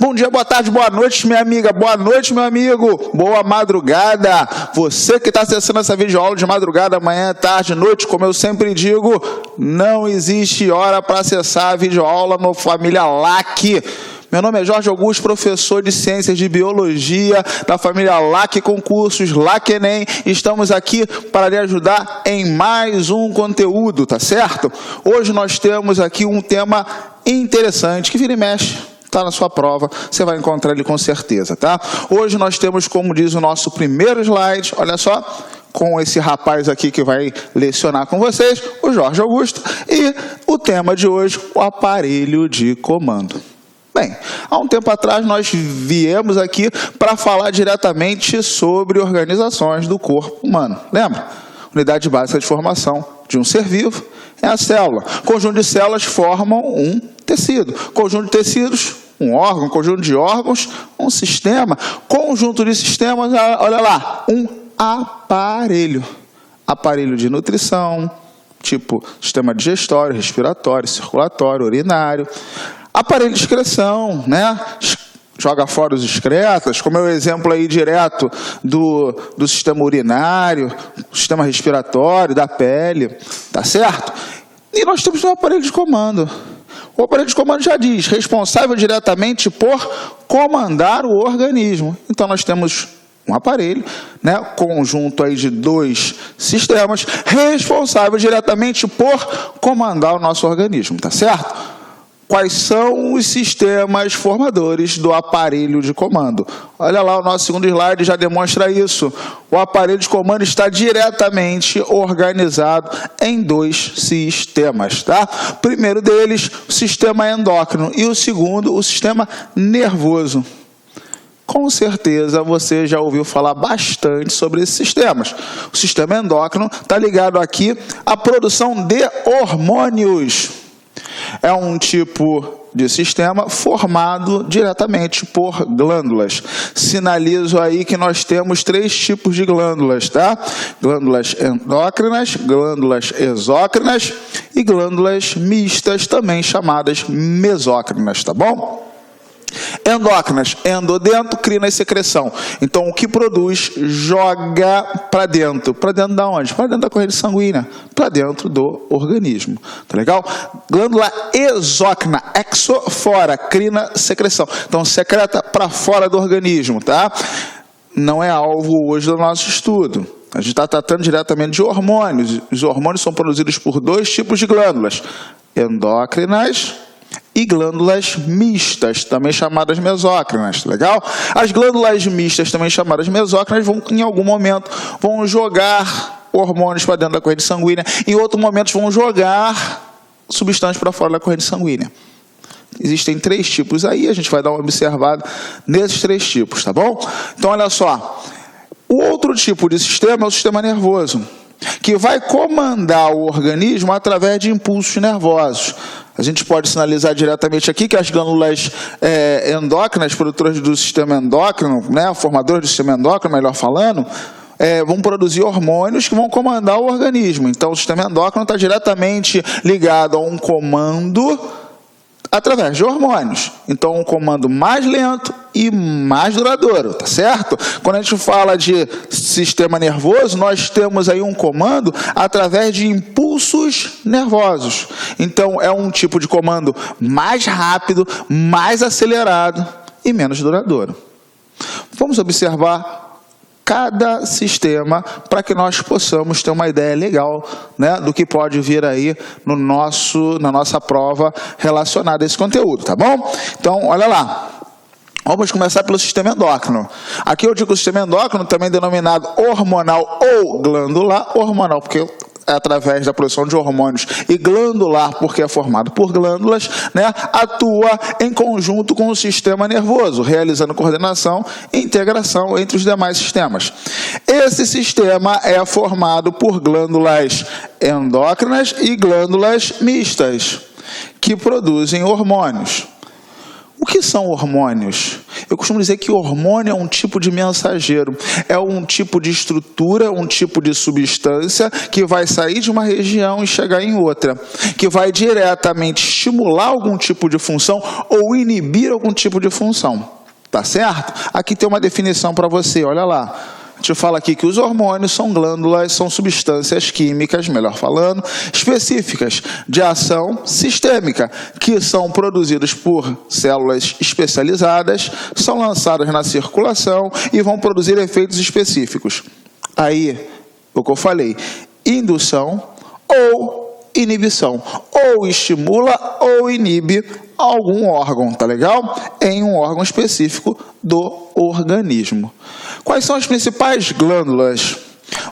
Bom dia, boa tarde, boa noite, minha amiga. Boa noite, meu amigo. Boa madrugada. Você que está acessando essa videoaula de madrugada, manhã, tarde, noite, como eu sempre digo, não existe hora para acessar a videoaula no Família LAC. Meu nome é Jorge Augusto, professor de Ciências de Biologia da família LAC Concursos, LAC Enem. Estamos aqui para lhe ajudar em mais um conteúdo, tá certo? Hoje nós temos aqui um tema interessante que vira e mexe. Está na sua prova, você vai encontrar ele com certeza, tá? Hoje nós temos, como diz o nosso primeiro slide, olha só, com esse rapaz aqui que vai lecionar com vocês, o Jorge Augusto, e o tema de hoje, o aparelho de comando. Bem, há um tempo atrás nós viemos aqui para falar diretamente sobre organizações do corpo humano, lembra? Unidade básica de formação de um ser vivo é a célula. Conjunto de células formam um tecido. Conjunto de tecidos, um órgão. Conjunto de órgãos, um sistema. Conjunto de sistemas, olha lá, um aparelho. Aparelho de nutrição, tipo sistema digestório, respiratório, circulatório, urinário. Aparelho de excreção, né? Joga fora os excretas, como é o exemplo aí direto do sistema urinário, sistema respiratório, da pele, tá certo? E nós temos um aparelho de comando. O aparelho de comando já diz, responsável diretamente por comandar o organismo. Então nós temos um aparelho, né, conjunto aí de dois sistemas, responsável diretamente por comandar o nosso organismo, tá certo? Quais são os sistemas formadores do aparelho de comando? Olha lá, o nosso segundo slide já demonstra isso. O aparelho de comando está diretamente organizado em dois sistemas, tá? O primeiro deles, o sistema endócrino, e o segundo, o sistema nervoso. Com certeza você já ouviu falar bastante sobre esses sistemas. O sistema endócrino está ligado aqui à produção de hormônios. É um tipo de sistema formado diretamente por glândulas. Sinalizo aí que nós temos três tipos de glândulas, tá? Glândulas endócrinas, glândulas exócrinas e glândulas mistas, também chamadas mesócrinas, tá bom? Endócrinas, endodentro, crina e secreção. Então, o que produz, joga para dentro. Para dentro da onde? Para dentro da corrente sanguínea. Para dentro do organismo. Tá legal? Glândula exócrina, exo, fora, crina, secreção. Então, secreta para fora do organismo, tá? Não é alvo hoje do nosso estudo. A gente está tratando diretamente de hormônios. Os hormônios são produzidos por dois tipos de glândulas. Endócrinas e glândulas mistas, também chamadas mesócrinas, legal? As glândulas mistas, também chamadas mesócrinas, em algum momento vão jogar hormônios para dentro da corrente sanguínea, em outro momento vão jogar substâncias para fora da corrente sanguínea. Existem três tipos aí, a gente vai dar uma observada nesses três tipos, tá bom? Então, olha só, o outro tipo de sistema é o sistema nervoso, que vai comandar o organismo através de impulsos nervosos. A gente pode sinalizar diretamente aqui que as glândulas endócrinas, produtoras do sistema endócrino, né, formadoras do sistema endócrino, melhor falando, vão produzir hormônios que vão comandar o organismo. Então, o sistema endócrino está diretamente ligado a um comando através de hormônios. Então, um comando mais lento e mais duradouro, tá certo? Quando a gente fala de sistema nervoso, nós temos aí um comando através de impulsos nervosos. Então, é um tipo de comando mais rápido, mais acelerado e menos duradouro. Vamos observar cada sistema para que nós possamos ter uma ideia legal, né, do que pode vir aí na nossa prova relacionada a esse conteúdo, tá bom? Então, olha lá. Vamos começar pelo sistema endócrino. Aqui eu digo o sistema endócrino, também denominado hormonal ou glandular. Hormonal, porque é através da produção de hormônios, e glandular, porque é formado por glândulas, né, atua em conjunto com o sistema nervoso, realizando coordenação e integração entre os demais sistemas. Esse sistema é formado por glândulas endócrinas e glândulas mistas, que produzem hormônios. O que são hormônios? Eu costumo dizer que o hormônio é um tipo de mensageiro, é um tipo de estrutura, um tipo de substância que vai sair de uma região e chegar em outra, que vai diretamente estimular algum tipo de função ou inibir algum tipo de função. Tá certo? Aqui tem uma definição para você, olha lá. A gente fala aqui que os hormônios são glândulas, são substâncias químicas, melhor falando, específicas de ação sistêmica, que são produzidas por células especializadas, são lançadas na circulação e vão produzir efeitos específicos. Aí, o que eu falei, indução ou inibição, ou estimula ou inibe algum órgão, tá legal? Em um órgão específico do organismo. Quais são as principais glândulas?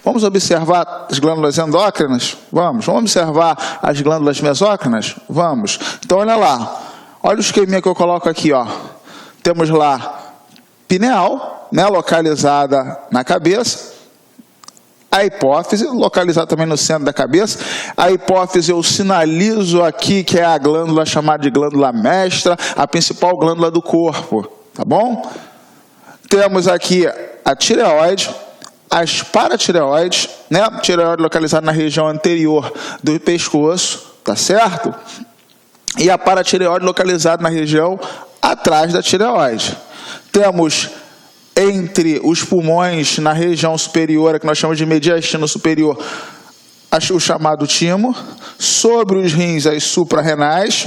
Vamos observar as glândulas endócrinas? Vamos. Vamos observar as glândulas mesócrinas? Vamos. Então, olha lá. Olha o esqueminha que eu coloco aqui, ó. Temos lá pineal, né, localizada na cabeça. A hipófise, localizada também no centro da cabeça. A hipófise eu sinalizo aqui que é a glândula chamada de glândula mestra, a principal glândula do corpo, tá bom? Temos aqui a tireoide, as paratireoides, né? Tireoide localizada na região anterior do pescoço, tá certo? E a paratireoide localizada na região atrás da tireoide. Temos entre os pulmões, na região superior, que nós chamamos de mediastino superior, o chamado timo, sobre os rins, as suprarrenais,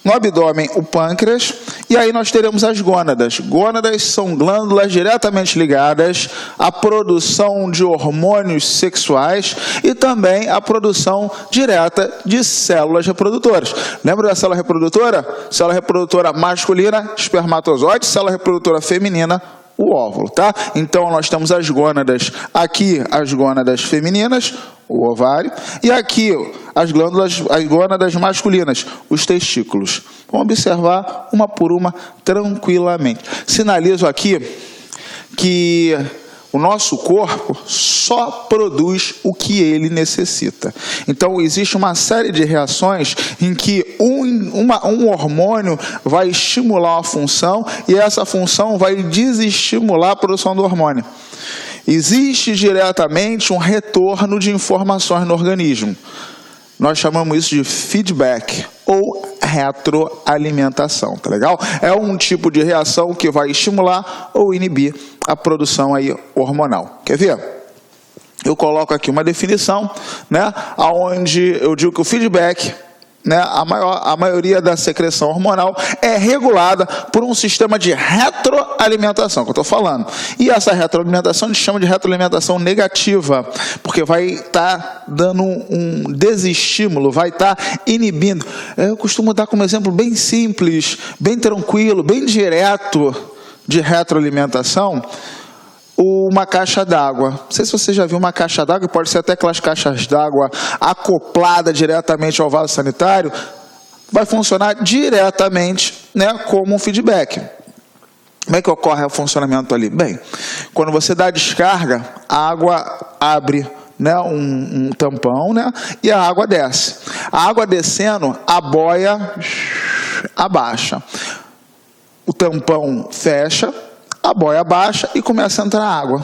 no abdômen, o pâncreas, e aí nós teremos as gônadas. Gônadas são glândulas diretamente ligadas à produção de hormônios sexuais e também à produção direta de células reprodutoras. Lembra da célula reprodutora? Célula reprodutora masculina, espermatozoide, célula reprodutora feminina, o óvulo, tá? Então, nós temos as gônadas, aqui as gônadas femininas, o ovário, e aqui as gônadas masculinas, os testículos. Vamos observar uma por uma tranquilamente. Sinalizo aqui que o nosso corpo só produz o que ele necessita. Então, existe uma série de reações em que um hormônio vai estimular uma função e essa função vai desestimular a produção do hormônio. Existe diretamente um retorno de informações no organismo. Nós chamamos isso de feedback ou retroalimentação, tá legal? É um tipo de reação que vai estimular ou inibir a produção aí hormonal. Quer ver? Eu coloco aqui uma definição, né, aonde eu digo que o feedback, né, a maioria da secreção hormonal é regulada por um sistema de retroalimentação, que eu estou falando. E essa retroalimentação a gente chama de retroalimentação negativa, porque vai estar dando um desestímulo, vai estar inibindo. Eu costumo dar como exemplo bem simples, bem tranquilo, bem direto de retroalimentação, uma caixa d'água. Não sei se você já viu uma caixa d'água, pode ser até aquelas caixas d'água acoplada diretamente ao vaso sanitário, vai funcionar diretamente, né, como um feedback. Como é que ocorre o funcionamento ali? Bem, quando você dá a descarga, a água abre, né, um tampão, né, e a água desce. A água descendo, a boia abaixa. O tampão fecha, a boia baixa e começa a entrar água.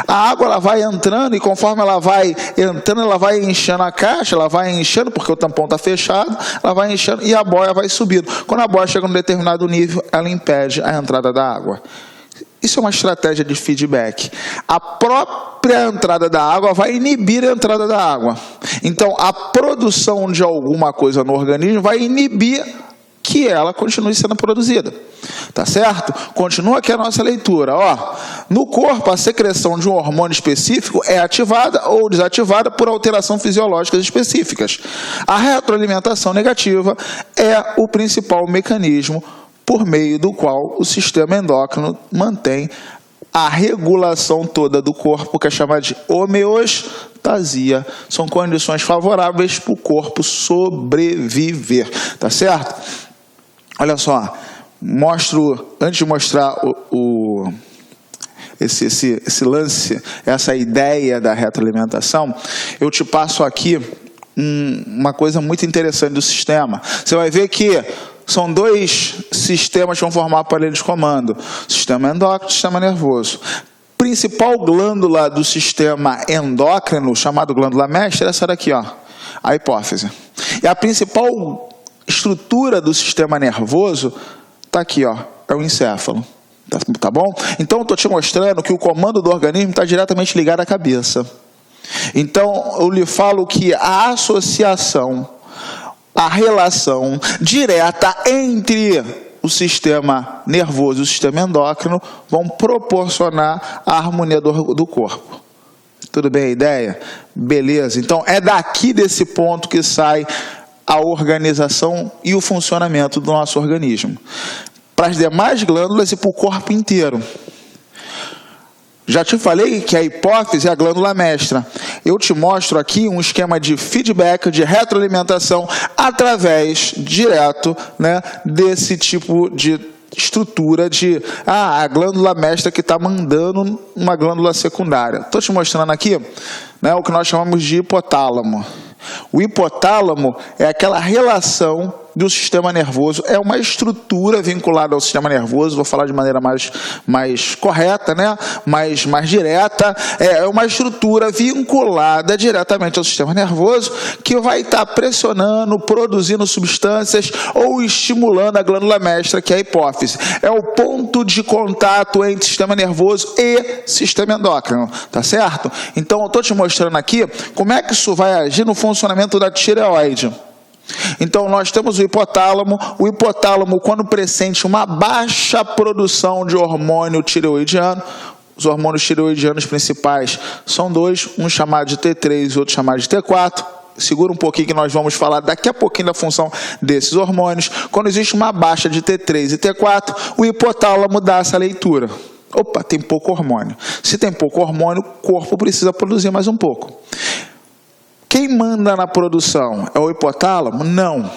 A água ela vai entrando e conforme ela vai entrando, ela vai enchendo a caixa, ela vai enchendo, porque o tampão está fechado, ela vai enchendo e a boia vai subindo. Quando a boia chega em um determinado nível, ela impede a entrada da água. Isso é uma estratégia de feedback. A própria entrada da água vai inibir a entrada da água. Então, a produção de alguma coisa no organismo vai inibir que ela continue sendo produzida. Tá certo? Continua aqui a nossa leitura. Ó, no corpo, a secreção de um hormônio específico é ativada ou desativada por alterações fisiológicas específicas. A retroalimentação negativa é o principal mecanismo por meio do qual o sistema endócrino mantém a regulação toda do corpo, que é chamada de homeostasia. São condições favoráveis para o corpo sobreviver. Tá certo? Olha só, antes de mostrar esse lance, essa ideia da retroalimentação, eu te passo aqui uma coisa muito interessante do sistema. Você vai ver que são dois sistemas que vão formar aparelho de comando. Sistema endócrino e sistema nervoso. Principal glândula do sistema endócrino, chamado glândula mestra, é essa daqui, ó, a hipófise. E a principal estrutura do sistema nervoso está aqui, ó, é o encéfalo. Tá bom? Então, eu estou te mostrando que o comando do organismo está diretamente ligado à cabeça. Então, eu lhe falo que a associação, a relação direta entre o sistema nervoso e o sistema endócrino vão proporcionar a harmonia do corpo. Tudo bem a ideia? Beleza. Então, é daqui desse ponto que sai a organização e o funcionamento do nosso organismo. Para as demais glândulas e para o corpo inteiro. Já te falei que a hipófise é a glândula mestra. Eu te mostro aqui um esquema de feedback, de retroalimentação, através direto, né, desse tipo de estrutura de a glândula mestra que está mandando uma glândula secundária. Estou te mostrando aqui, né, o que nós chamamos de hipotálamo. O hipotálamo é aquela relação do sistema nervoso, é uma estrutura vinculada ao sistema nervoso, vou falar de maneira mais correta, né? mais direta, é uma estrutura vinculada diretamente ao sistema nervoso que vai estar pressionando, produzindo substâncias ou estimulando a glândula mestra, que é a hipófise. É o ponto de contato entre sistema nervoso e sistema endócrino, tá certo? Então, eu estou te mostrando aqui como é que isso vai agir no funcionamento da tireoide. Então, nós temos o hipotálamo, quando pressente uma baixa produção de hormônio tireoidiano, os hormônios tireoidianos principais são dois, um chamado de T3 e outro chamado de T4, segura um pouquinho que nós vamos falar daqui a pouquinho da função desses hormônios. Quando existe uma baixa de T3 e T4, o hipotálamo dá essa leitura. Opa, tem pouco hormônio. Se tem pouco hormônio, o corpo precisa produzir mais um pouco. Quem manda na produção é o hipotálamo? Não.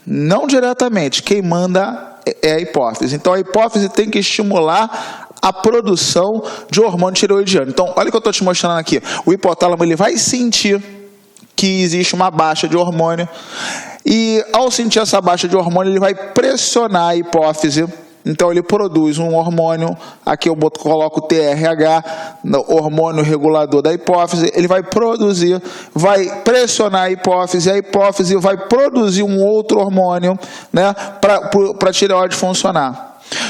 Não diretamente. Quem manda é a hipófise. Então, a hipófise tem que estimular a produção de hormônio tireoidiano. Então, olha o que eu estou te mostrando aqui. O hipotálamo ele vai sentir que existe uma baixa de hormônio. E, ao sentir essa baixa de hormônio, ele vai pressionar a hipófise. Então, ele produz um hormônio, aqui eu coloco o TRH, hormônio regulador da hipófise, ele vai produzir, vai pressionar a hipófise vai produzir um outro hormônio, né, para a tireoide funcionar.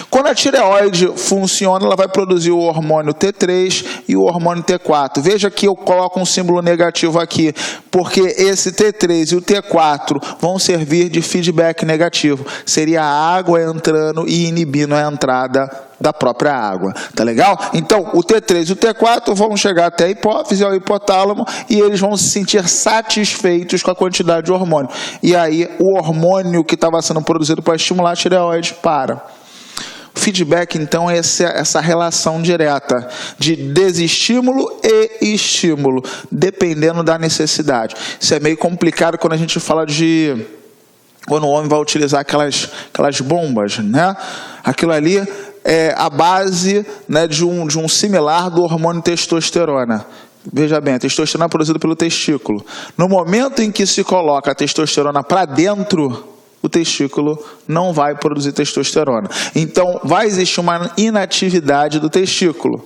Quando a tireoide funciona, ela vai produzir o hormônio T3 e o hormônio T4. Veja que eu coloco um símbolo negativo aqui, porque esse T3 e o T4 vão servir de feedback negativo. Seria a água entrando e inibindo a entrada da própria água. Tá legal? Então, o T3 e o T4 vão chegar até a hipófise, ao hipotálamo, e eles vão se sentir satisfeitos com a quantidade de hormônio. E aí, o hormônio que estava sendo produzido para estimular a tireoide para. Feedback, então, é essa relação direta de desestímulo e estímulo, dependendo da necessidade. Isso é meio complicado quando a gente fala de... quando o homem vai utilizar aquelas bombas, né? Aquilo ali é a base, né, de um similar do hormônio testosterona. Veja bem, a testosterona é produzida pelo testículo. No momento em que se coloca a testosterona para dentro, o testículo não vai produzir testosterona. Então, vai existir uma inatividade do testículo.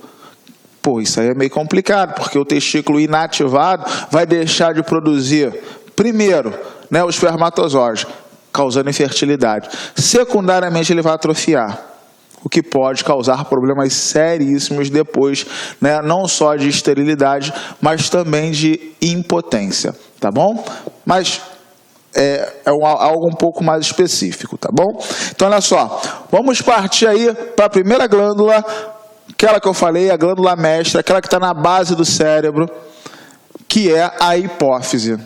Pô, isso aí é meio complicado, porque o testículo inativado vai deixar de produzir, primeiro, né, o espermatozoide, causando infertilidade. Secundariamente, ele vai atrofiar, o que pode causar problemas seríssimos depois, né, não só de esterilidade, mas também de impotência, tá bom? Mas... é algo um pouco mais específico, tá bom? Então, olha só, vamos partir aí para a primeira glândula, aquela que eu falei, a glândula mestra, aquela que está na base do cérebro, que é a hipófise.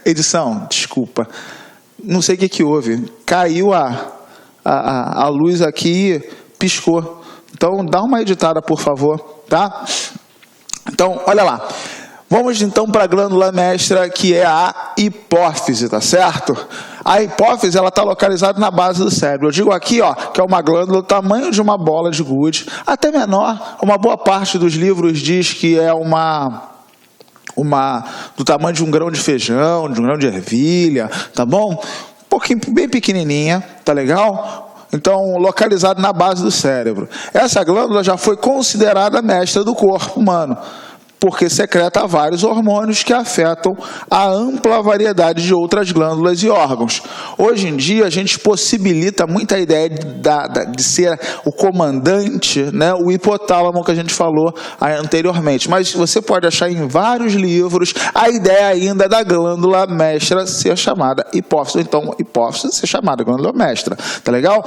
Edição, desculpa, não sei o que houve, caiu a luz aqui e piscou. Então, dá uma editada, por favor, tá? Então, olha lá. Vamos então para a glândula mestra, que é a hipófise, tá certo? A hipófise, ela está localizada na base do cérebro. Eu digo aqui, ó, que é uma glândula do tamanho de uma bola de gude, até menor. Uma boa parte dos livros diz que é uma do tamanho de um grão de feijão, de um grão de ervilha, tá bom? Um pouquinho, bem pequenininha, tá legal? Então, localizado na base do cérebro. Essa glândula já foi considerada mestra do corpo humano, porque secreta vários hormônios que afetam a ampla variedade de outras glândulas e órgãos. Hoje em dia, a gente possibilita muita ideia de ser o comandante, né, o hipotálamo que a gente falou anteriormente. Mas você pode achar em vários livros a ideia ainda da glândula mestra ser chamada hipófise, ou então hipófise ser chamada glândula mestra. Tá legal?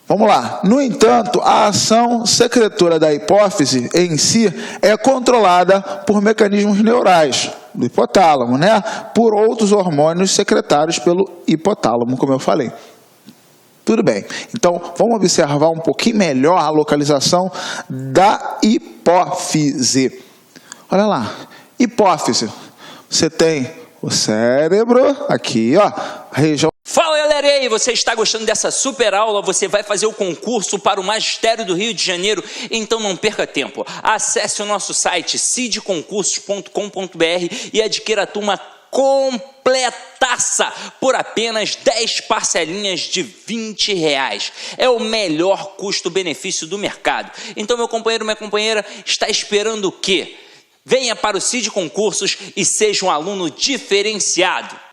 Vamos lá. No entanto, a ação secretora da hipófise em si é controlada por mecanismos neurais do hipotálamo, né? Por outros hormônios secretados pelo hipotálamo, como eu falei. Tudo bem. Então, vamos observar um pouquinho melhor a localização da hipófise. Olha lá. Hipófise. Você tem o cérebro aqui, ó, a região. Fala galera, e aí, você está gostando dessa super aula? Você vai fazer o concurso para o Magistério do Rio de Janeiro? Então não perca tempo. Acesse o nosso site cidconcursos.com.br e adquira a turma completaça por apenas 10 parcelinhas de R$20. É o melhor custo-benefício do mercado. Então, meu companheiro, minha companheira, está esperando o quê? Venha para o Cid Concursos e seja um aluno diferenciado.